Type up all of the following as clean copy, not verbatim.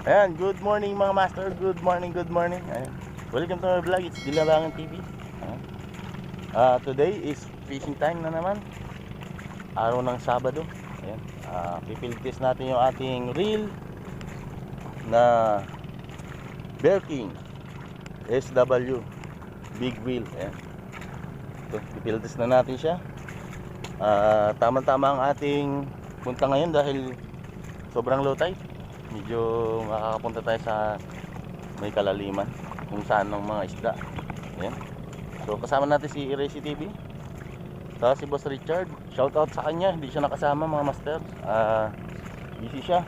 Ayan, good morning mga master. Good morning, good morning. Ayan. Welcome to my vlog. It's Dilabangan TV. Ayan. Today is fishing time na naman. Araw ng Sabado. Ayan. Pipilitis natin yung ating reel na Bear King SW Big Wheel. Ayan. Ito, pipilitis na natin siya. Tama-tama ang ating punta ngayon dahil sobrang low tide. Medyo makakapunta tayo sa may kalaliman kung saan ng mga isda. Ayan. So kasama natin si Erazy TV, tapos si Boss Richard. Shout out sa kanya, hindi siya nakasama mga master. Busy siya,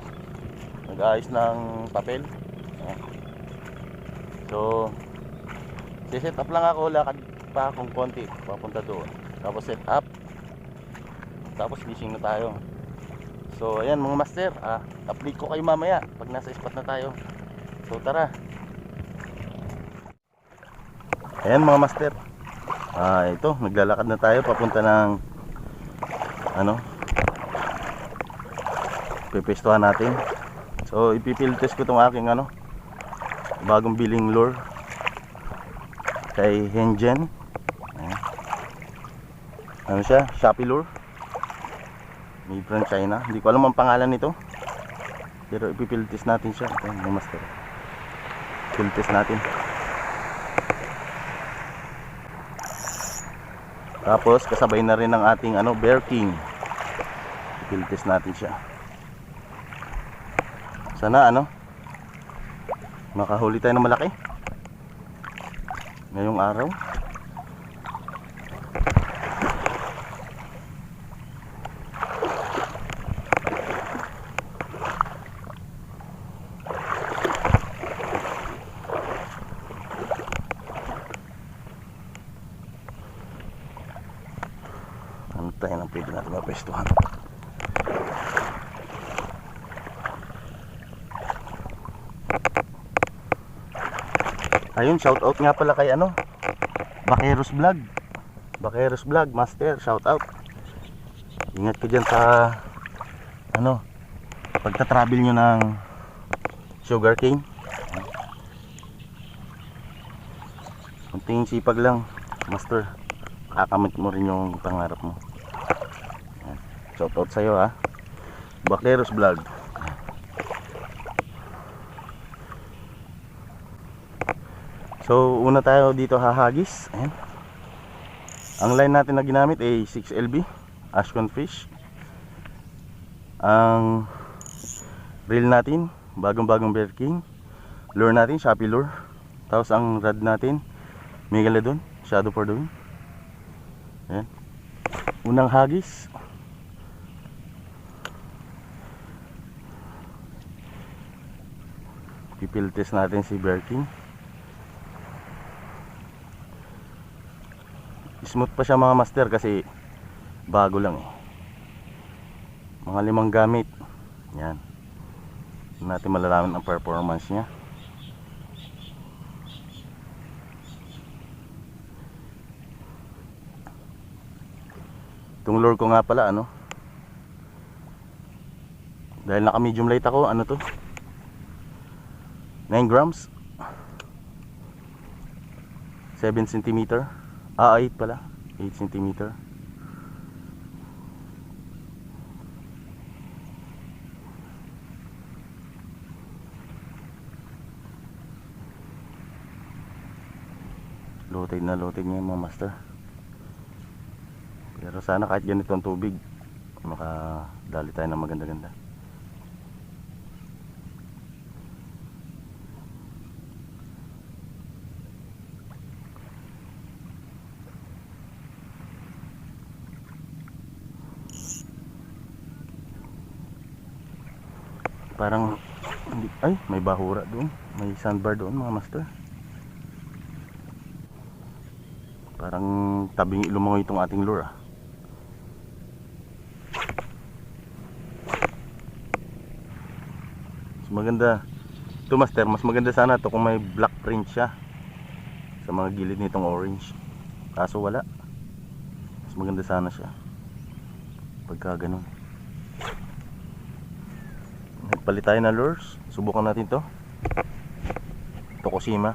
nag-aayos ng papel. Ayan. So set up lang ako, lakad pa akong konti papunta doon, tapos set up, tapos fishing na tayo. So ayan mga master, update ko kayo mamaya pag nasa spot na tayo. So tara. Ayan mga master, ito naglalakad na tayo papunta ng pipistuhan natin. So ipipiltest ko tong aking bagong biling lure kay Hengen. Ano siya, Shopee lure, made from China. Hindi ko alam ang pangalan nito, pero ipipiltis natin siya. Ito yung master, piltis natin. Tapos kasabay na rin ng ating Bear King. Ipiltis natin siya. Sana makahuli tayo ng malaki ngayong araw. Tayo nang pwede natin mapwestuhan. Ayun, shout out nga pala kay Baqueros Vlog. Baqueros Vlog master, shout out. Ingat ka dyan sa pagta-travel nyo ng Sugar Cane. Kunting sipag lang master, kakamit mo rin yung pangarap mo. Shout out sa'yo Baqueros Vlog. So una tayo dito hahagis. Ayan. Ang line natin na ginamit ay 6LB Ashcon Fish. Ang reel natin bagong Bear King. Lure natin Shopee lure. Tapos ang rod natin Megalodon Shadow for the Wind. Ayan. Unang hagis. Pipiltis natin si Bear King. Smooth pa siya mga master kasi bago lang mga 5 gamit. Yan, hindi natin malalaman ang performance niya. Itong lure ko nga pala dahil naka medium light ako, to 9 grams 7 cm. 8 pala, 8 cm. Low-tide na low-tide niya mga master. Pero sana kahit ganito ang tubig, makadali tayo ng maganda-ganda. Parang ay, may bahura doon, may sandbar doon mga master. Parang tabing lumangoy itong ating lure Mas maganda ito master, mas maganda sana to kung may black print siya sa mga gilid nitong orange. Kaso wala. Mas maganda sana siya pagka ganun. Palit tayo ng lures. Subukan natin to. Tokushima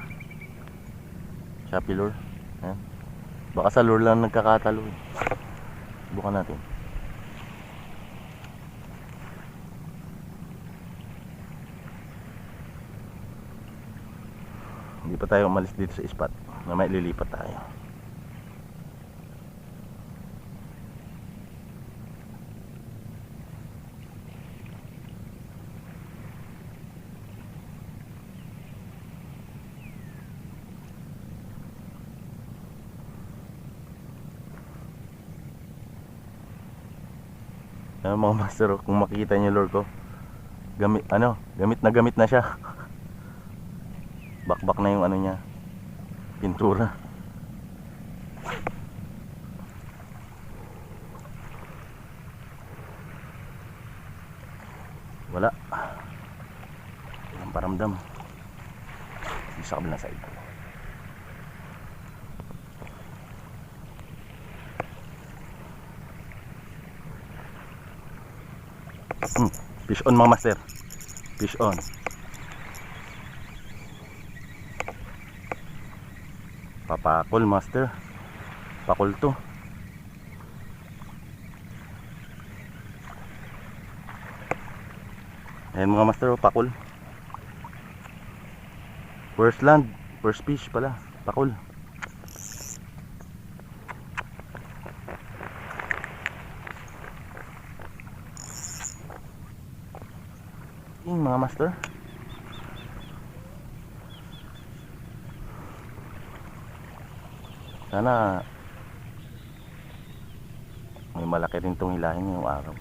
Shopee lure. Ayan. Baka sa lure lang nagkakatalo eh. Subukan natin. Hindi pa tayo umalis dito sa spot. Mamaya lilipat tayo. Mga master, kung makikita niyo lure ko, gamit na siya. Bakbak na yung ano niya, pintura. Wala. Walang paramdam. Sa kabilang side. Fish on mga master. Fish on. Papakol master. Pakol to. Ayan mga master, pakol. First land, first fish pala. Pakol. Yung mga master. Sana may malaki rin itong hilahin ngayong araw.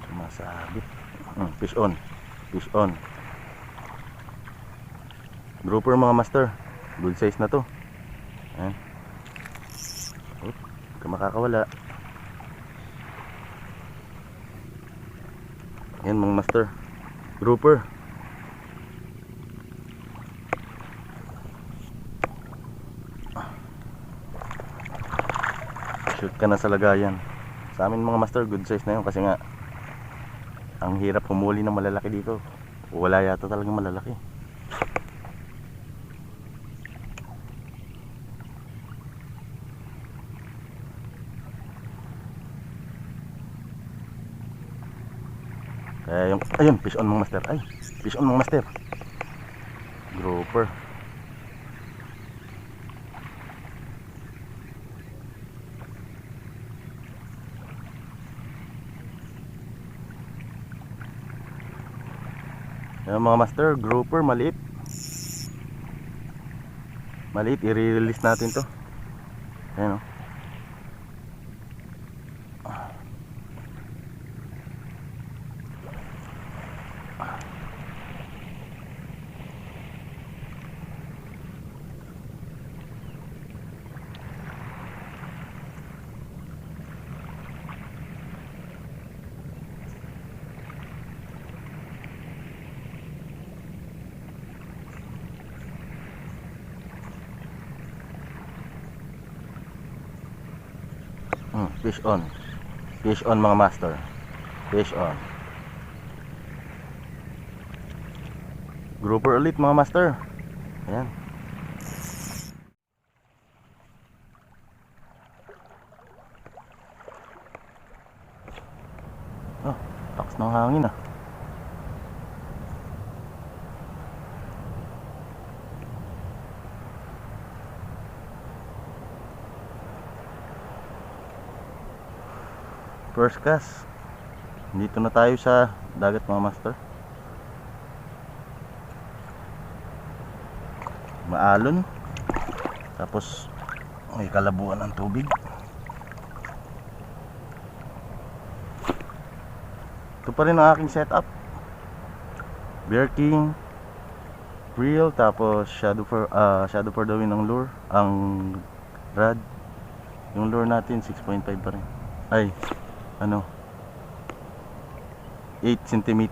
Sumasabit. Fish on. Fish on. Grouper mga master. Good size na to. Ayan. Huwag ka makakawala. Ayan mga master. Grouper. Shoot ka na sa lagayan. Sa amin mga master, good size na yun. Kasi nga ang hirap humuli ng malalaki dito. Wala yata talagang malalaki. Ayun, fish on mga master. Ay, fish on mga master. Grouper. Ayun mga master, grouper maliit. Maliit, i-release natin to. Ayun o. Fish on. Fish on mga master. Fish on. Grouper ulit mga master. Ayan. Oh, takas ng hangin ah. First cast. Dito na tayo sa dagat mga master. Maalon. Tapos may kalabuan ng tubig. Ito pa rin ang aking setup. Bear King, reel, tapos shadow for the wind ang lure, ang rod. Yung lure natin 6.5 pa rin. Ay, ano, 8 cm,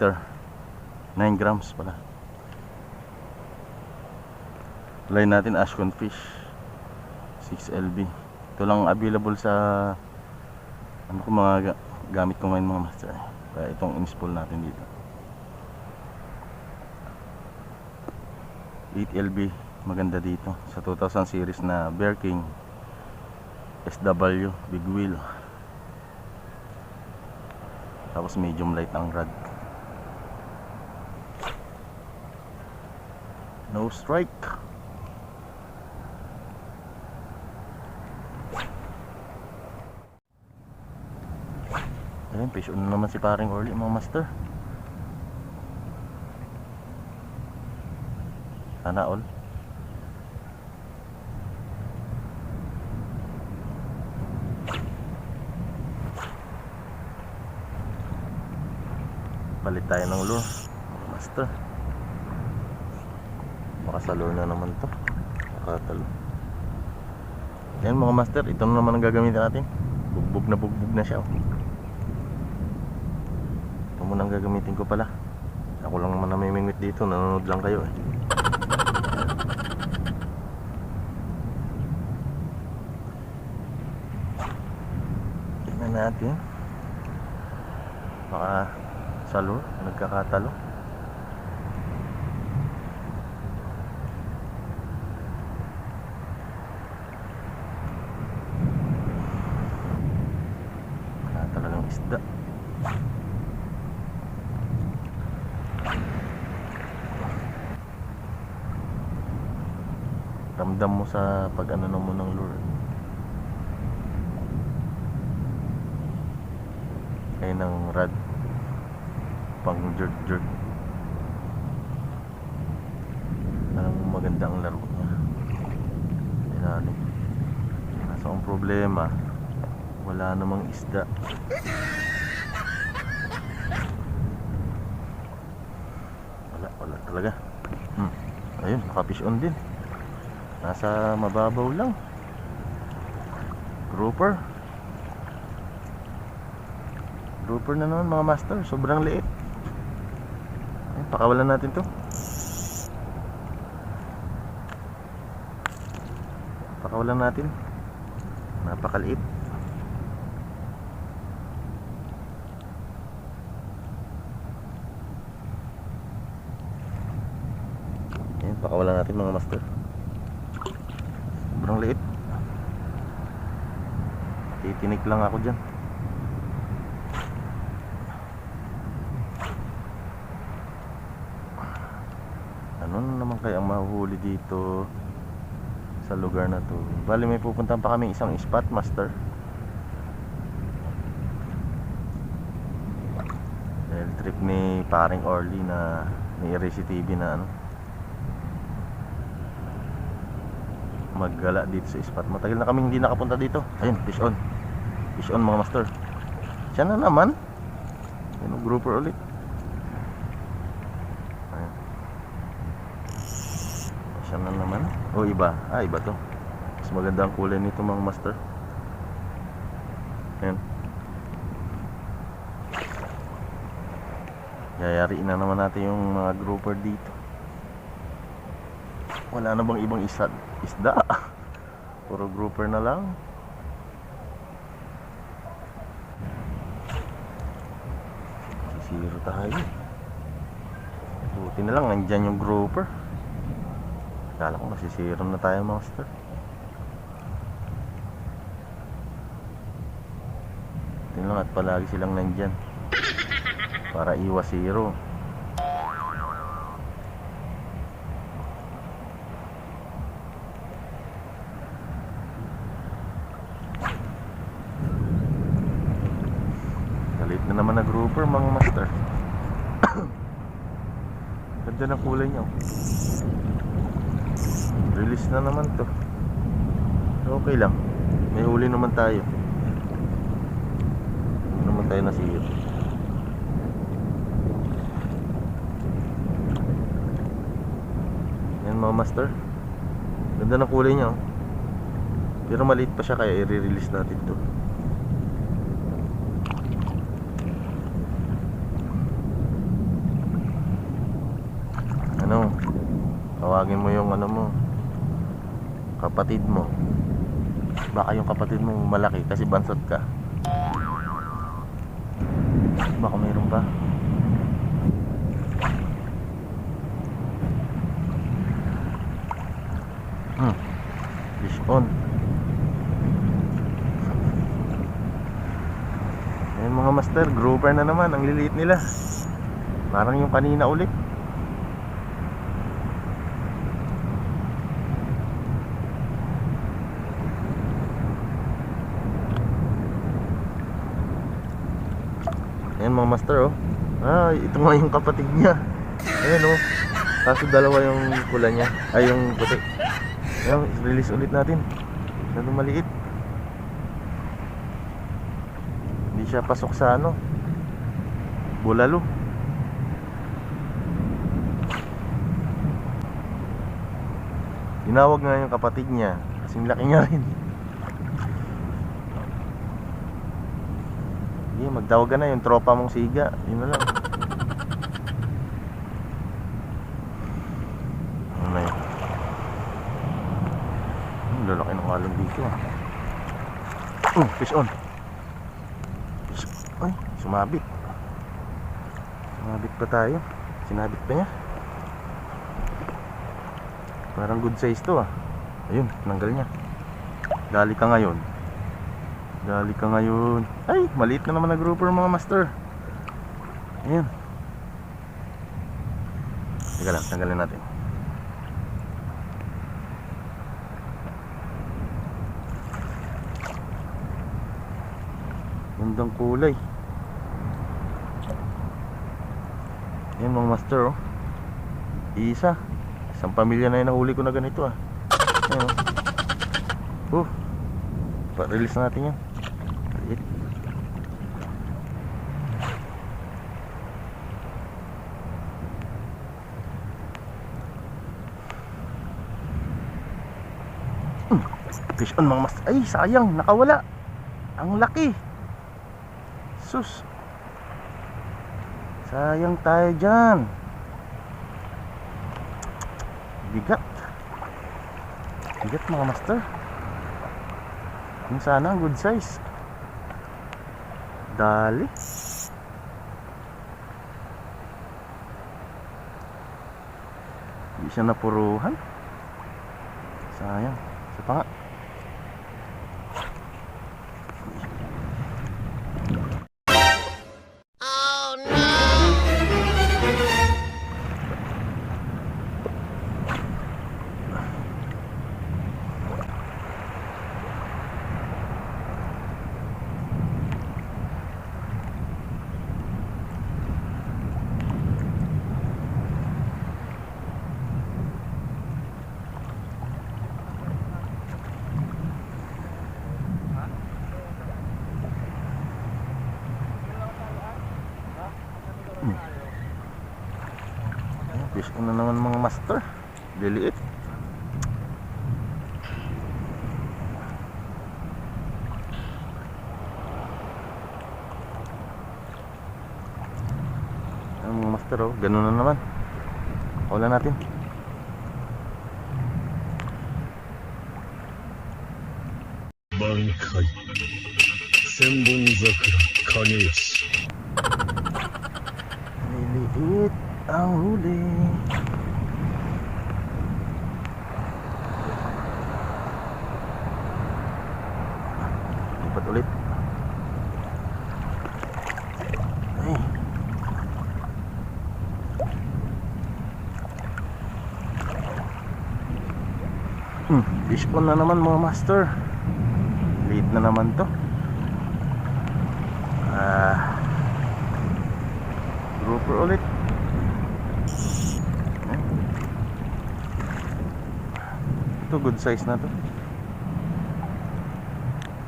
9 grams pala. Line natin Ashcon Fish 6LB. Ito lang available sa ano ko, mga gamit ko ngayon mga master. Kaya itong install natin dito 8LB, maganda dito sa 2000 series na Bear King SW big wheel. Tapos medium light ang rod, no strike. Ayun, fish on naman si paring Orly mga master. Sana all. Palit tayo ng lure mga master. Makasalo na naman to. Makatalo. Yan mga master, ito na naman ang gagamitin natin. Bugbog na siya. Ito muna ang gagamitin ko pala. Ako lang naman namimingwit dito, nanonood lang kayo eh. Tingnan natin. Baka sa lure, nagkakatalo. Talagang isda. Ramdam mo sa pag ano mo ng lure. Ay ng rod pang jerk. Parang maganda ang laro niya. Ilalim. Kaso ang problema, wala namang isda. Wala talaga. Ayun, naka-fish on din. Nasa mababaw lang. Grouper na naman mga master. Sobrang liit. Ayun, pakawalan natin to. Pakawalan natin. Napakaliit. Ayun, pakawalan natin mga master. Sobrang liit. Titinik lang ako dyan. Ano naman kaya ang mahuhuli dito sa lugar na to? Bali may pupuntahan pa kami isang spot master. Dahil trip ni paring Orly na may RC TV na ano, maggala dito sa spot. Matagal na kami hindi nakapunta dito. Ayun, fish on mga master. Siya na naman. Ayun, grouper ulit. Ayun. Siya na naman. O iba. Iba to. Mas maganda ang kulay nito mga master. Ayun. Yayariin na naman natin yung mga grouper dito. Wala na bang ibang isda? Puro grouper na lang. Sisiro tayo. Buti na lang nandyan yung grouper. Kala ko masisiro na tayo master. Buti lang at palagi silang nandyan para iwas zero. Galit na naman na grouper mga master. Ganda ng kulay niya. Release na naman to. Okay lang. May huli naman tayo. Hindi naman tayo nasihir. Yan mga master. Ganda ng kulay niya. Pero maliit pa siya kaya i-release natin to. ano, tawagin mo yung ano mo, kapatid mo. Baka yung kapatid mo malaki kasi bansot ka. Baka mayroon pa. Fish on. Ayan mga master, grouper na naman. Ang liliit nila, parang yung kanina ulit. Ayan mga master, oh. Ito nga yung kapatid niya. Ayan, oh. Kaso dalawa yung pula niya. Ay, yung puti. Ayan, release ulit natin. Masyadong maliit. Hindi siya pasok sa ano, bulalo. Tinawag nga yung kapatid niya kasing laki niya rin. Magtawag ka na yung tropa mong siga. Yun na lang. Ano na yun? Lalaki ng alon dito, ah. Fish on. Ay, sumabit. Sumabit pa tayo. Sinabit pa niya. Parang good size to, ah. Ayun, tinanggal niya. Dali ka ngayon. Dali ka ngayon. Ay, maliit na naman na grouper mga master. Ayan. Teka lang, tanggalin natin. Gandang kulay. Ayan mga master, oh. Isang pamilya na yung nahuli ko na ganito, ah. Ayan, oh. Pa-release natin yan. Maliit. Fish on mga master. Ay, sayang, nakawala. Ang laki. Sus. Sayang tayo dyan. Bigat. Bigat mga master. Yung sana ang good size. Dali. Hindi siya napuruhan. Sayang. Isa pa nga. Oh no! Fish on na naman mga master. Diliit. Ayan mga master, oh. Ganun na naman. Wala natin. Bankai Senbon Zakura Kageyoshi. Liliit ang huli. Lipat ulit. Ay. Fish on na naman mga master. Liit na naman to. Grouper ulit. Ito good size na to.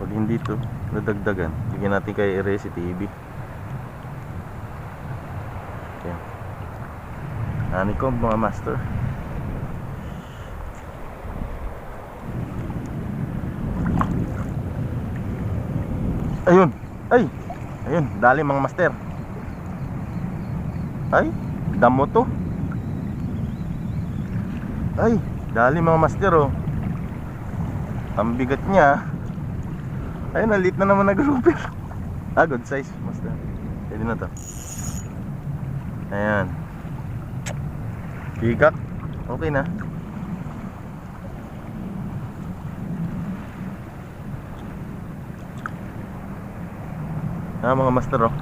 Pag hindi to nadagdagan, bigyan natin kay Resi TV. Okay. Honeycomb mga master. Ayun. Ay. Ayun, dali mga master. Ay, damo to. Ay, dali mga master oh. Ang bigat niya. Ayun, nalit na naman na grouper. Ah, good size master. Pwede na to. Ayan. Pigak. Okay na. Ah, mga master oh.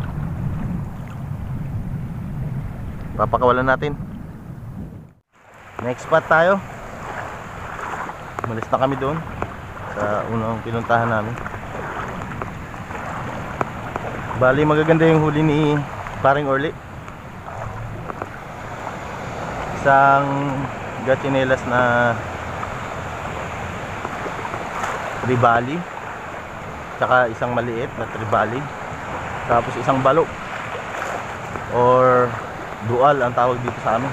Papakawalan natin. Next spot tayo. Malis na kami doon sa unang pinuntahan namin. Bali magaganda yung huli ni Paring Orly. Isang gachinelas na tribali, tsaka isang maliit na tribali, tapos isang balo or dual ang tawag dito sa amin.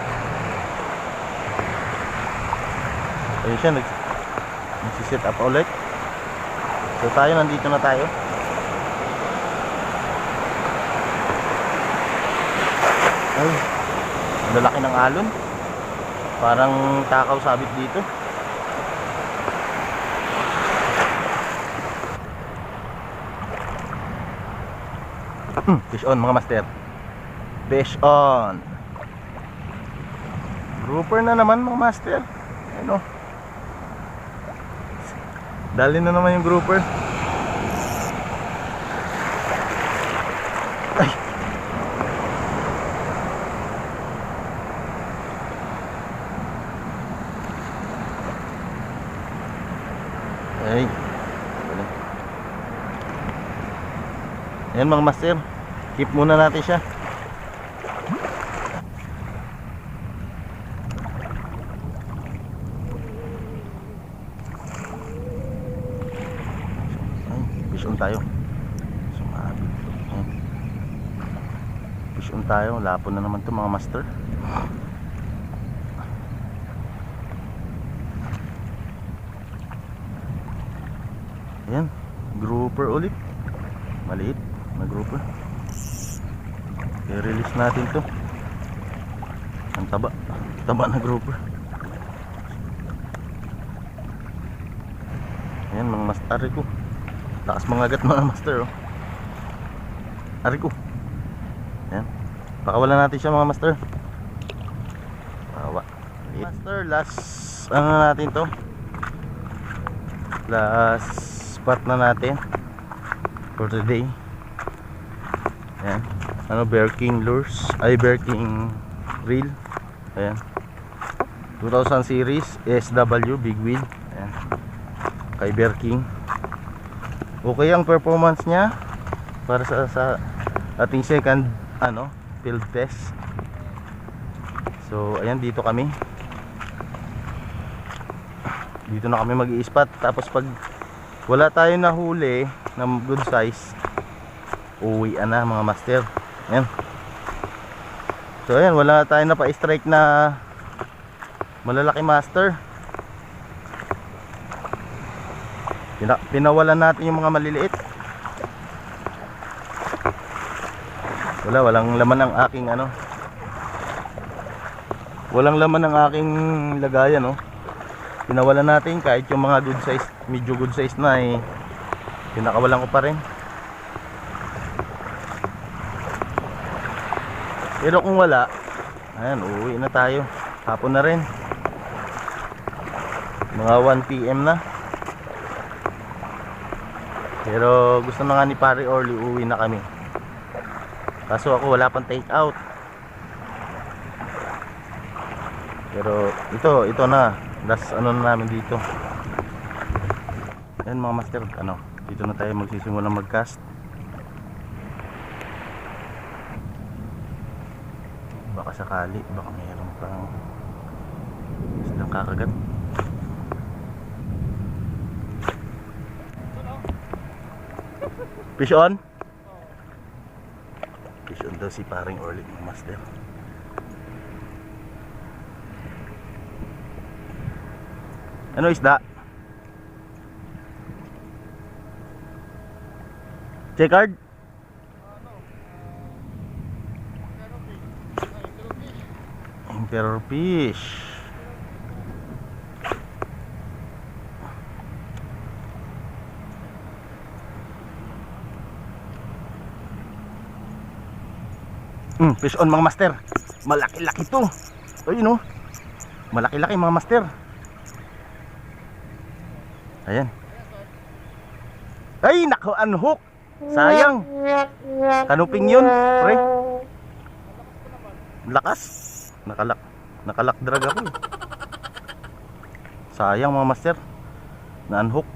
Ayun siya, nagsiset up ulit. So tayo, nandito na tayo. Ay, ang lalaki ng alon. Parang takaw sabit dito. Fish on mga master. Fish on. Grouper na naman mga master. Ano? Dali na naman yung grouper. Ay. Ay. Ayan mga master. Keep muna natin siya. Fish on tayo. Sumabi. Fish on tayo. Lapon na naman to mga master. Ayan. Grouper ulit. Maliit na grouper. I-release natin to. Ang taba. Taba na grouper. Ayan mga master ko. Takas mga agat mga master oh. Ari ko. Ayan. Pakawalan natin siya mga master. Bawa. Master, last ano natin to. Last spot na natin for today. Ayan. Ano, Bear King lures. Ay, Bear King reel. Ayan. 2000 series SW big wheel. Ayan. Kay Bear King. Okay ang performance niya para sa ating second ano, field test. So ayan, dito kami. Dito na kami mag-i-spot. Tapos pag wala tayong nahuli na good size, uwi na mga master. Ayan. So ayan, wala tayong na pa-strike na malalaki master. Pinawalan natin yung mga maliliit. Walang laman ang aking ano. Walang laman ang aking lagayan, no. Pinawalan natin kahit yung mga good size, medyo good size na eh, pinakawalan ko pa rin. Pero kung wala, ayan, uuwi na tayo. Hapon na rin. Mga 1 PM na. Pero gusto na nga ni Pare Orly, uwi na kami. Kaso ako wala pang take out. Pero ito na. Das ano na namin dito. Ayan mga master, ano, dito na tayo magsisimula mag-cast. Baka sakali, baka mayroon pang isang kakagat. Fish on? Fish on daw si Paring Orly mga master. Ano isda? Checkered? Emperor fish. Fish on mga master. Malaki-laki to. Ayun oh. Malaki-laki mga master. Ayan. Ay, nako, unhook. Sayang. Kanuping yun, pre. Lakas. Nakalak drag ako. Sayang mga master. Na-unhook.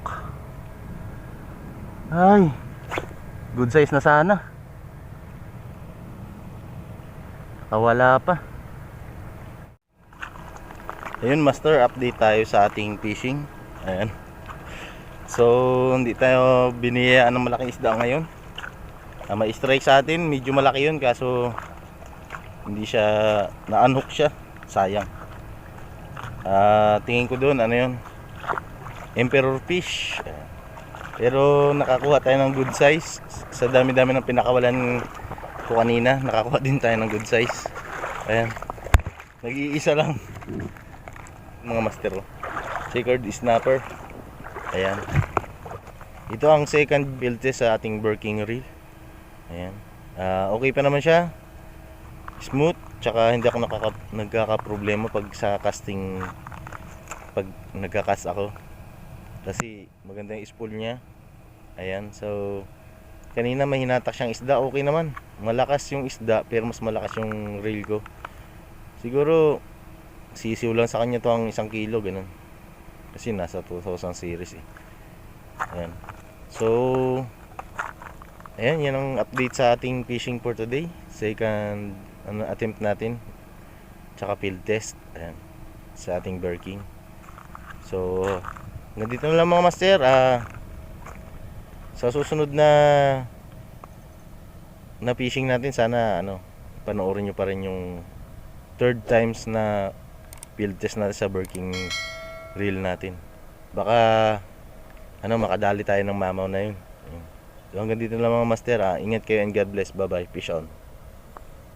Ay. Good size na sana. Wala pa. Ayun master, update tayo sa ating fishing. Ayan. So, hindi tayo biniyayaan ng malaking isda ngayon. May strike sa atin, medyo malaki yun kaso hindi siya, na-unhook siya. Sayang. Tingin ko doon, ano yun? Emperor fish. Pero nakakuha tayo ng good size. Sa dami-dami ng pinakawalan ko kanina, nakakuha din tayo ng good size. Ayan. Nag-iisa lang. Mga master. Checkered snapper. Ayan. Ito ang second build test sa ating working reel. Ayan. Okay pa naman siya. Smooth. Tsaka hindi ako nagkaka-problema pag sa casting. Pag nagka-cast ako. Kasi maganda yung spool niya. Ayan. So kanina may hinatak siyang isda. Okay naman. Malakas yung isda pero mas malakas yung reel ko. Siguro sisiw lang sa kanya to ang 1 kilo. Ganun. Kasi nasa 2000 series eh. Ayan. So ayan, yan ang update sa ating fishing for today. Second attempt natin. Tsaka field test. Ayan. Sa ating working. So ganito na lang mga master. Sa susunod na fishing natin, sana panoorin nyo pa rin yung third times na field test natin sa working reel natin. Baka makadali tayo ng mamaw na yun. So hanggang dito lang mga master. Ingat kayo and God bless. Bye bye. Fish on.